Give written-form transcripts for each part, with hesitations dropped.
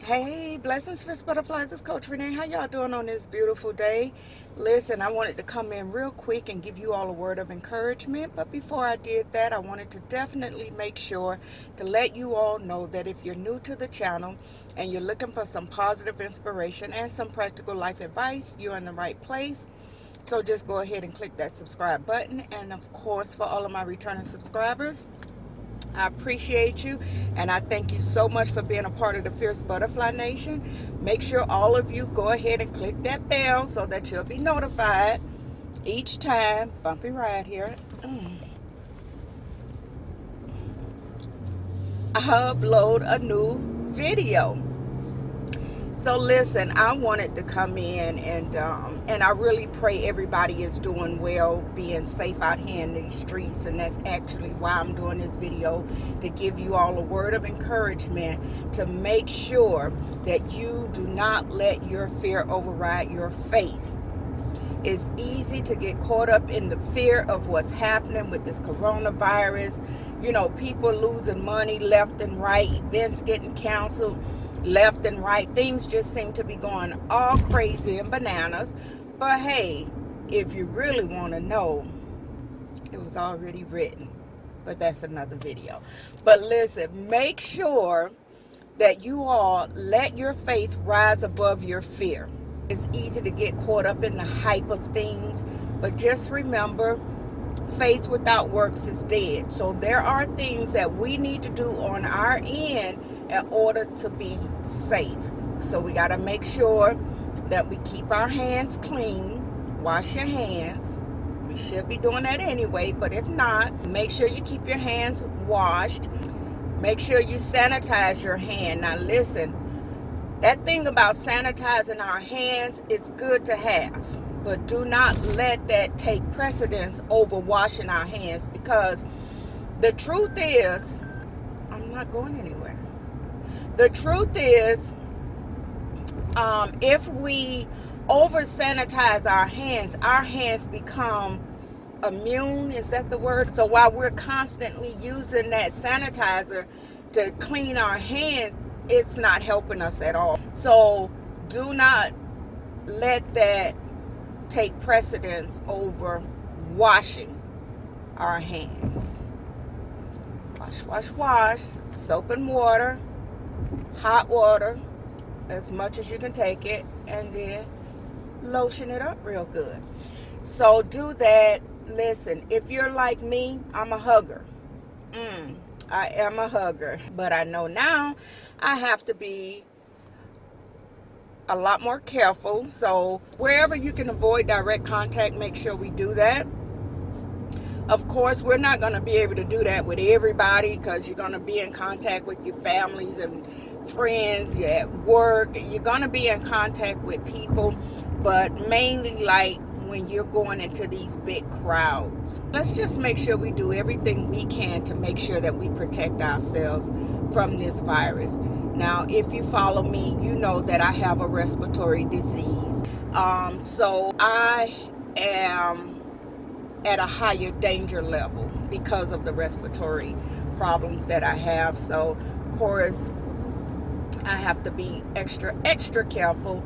Hey, blessings, fierce butterflies. It's Coach Renee. How y'all doing on this beautiful day? Listen, I wanted to come in real quick and give you all a word of encouragement. But before I did that, I wanted to definitely make sure to let you all know that if you're new to the channel and you're looking for some positive inspiration and some practical life advice, you're in the right place. So just go ahead and click that subscribe button. And of course, for all of my returning subscribers, I appreciate you, and I thank you so much for being a part of the Fierce Butterfly Nation. Make sure all of you go ahead and click that bell so that you'll be notified each time, bumpy ride here, I upload a new video. So listen, I wanted to come in and I really pray everybody is doing well, being safe out here in these streets, and that's actually why I'm doing this video, to give you all a word of encouragement to make sure that you do not let your fear override your faith. It's easy to get caught up in the fear of what's happening with this coronavirus. You know, people losing money left and right, events getting canceled left and right. Things just seem to be going all crazy and bananas. But hey, if you really want to know, it was already written. But that's another video. But listen, make sure that you all let your faith rise above your fear. It's easy to get caught up in the hype of things, but just remember, faith without works is dead. So there are things that we need to do on our end in order to be safe. So we got to make sure that we keep our hands clean. Wash your hands. We should be doing that anyway, but if not, make sure you keep your hands washed. Make sure you sanitize your hand. Now listen, that thing about sanitizing our hands is good to have, but do not let that take precedence over washing our hands, because the truth is, I'm not going anywhere. The truth is, if we over sanitize our hands become immune. Is that the word? So while we're constantly using that sanitizer to clean our hands, it's not helping us at all. So do not let that take precedence over washing our hands. Wash, wash, wash. Soap and water, hot water, as much as you can take it, and then lotion it up real good. So do that. Listen, if you're like me, I'm a hugger. I am a hugger. But I know now I have to be a lot more careful. So wherever you can avoid direct contact, make sure we do that. Of course, we're not going to be able to do that with everybody, because you're going to be in contact with your families and friends, you're at work, you're going to be in contact with people, but mainly like when you're going into these big crowds. Let's just make sure we do everything we can to make sure that we protect ourselves from this virus. Now, if you follow me, you know that I have a respiratory disease. So I am at a higher danger level because of the respiratory problems that I have. So, of course, I have to be extra careful.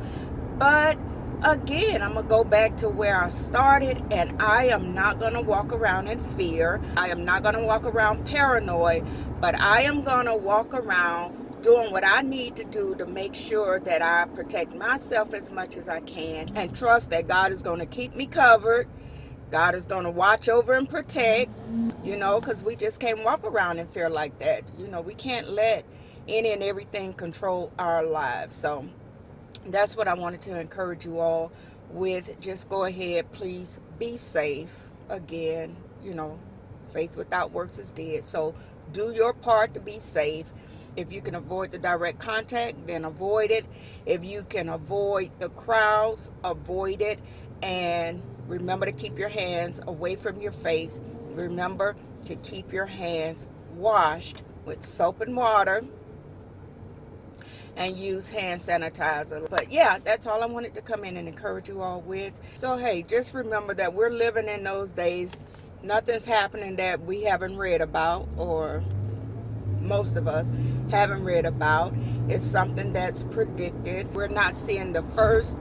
But again, I'm going to go back to where I started, and I am not going to walk around in fear. I am not going to walk around paranoid, but I am going to walk around doing what I need to do to make sure that I protect myself as much as I can, and trust that God is going to keep me covered. God is going to watch over and protect, because we just can't walk around in fear like that. We can't let any and everything control our lives. So that's what I wanted to encourage you all with. Just go ahead, please be safe. Again, faith without works is dead. So do your part to be safe. If you can avoid the direct contact, then avoid it. If you can avoid the crowds, avoid it. And remember to keep your hands away from your face. Remember to keep your hands washed with soap and water, and use hand sanitizer. But yeah, that's all I wanted to come in and encourage you all with. So hey, just remember that we're living in those days. Nothing's happening that we haven't read about or most of us haven't read about. It's something that's predicted. We're not seeing the first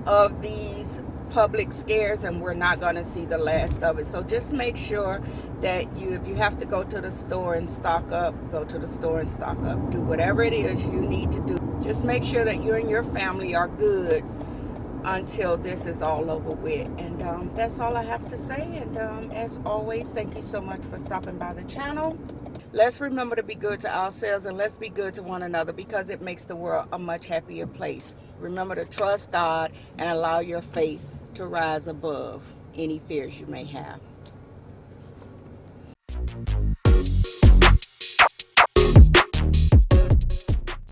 of these public scares, and we're not going to see the last of it. So just make sure that if you have to go to the store and stock up, go to the store and stock up. Do whatever it is you need to do. Just make sure that you and your family are good until this is all over with. And that's all I have to say. And as always, thank you so much for stopping by the channel. Let's remember to be good to ourselves, and let's be good to one another, because it makes the world a much happier place. Remember to trust God and allow your faith to rise above any fears you may have.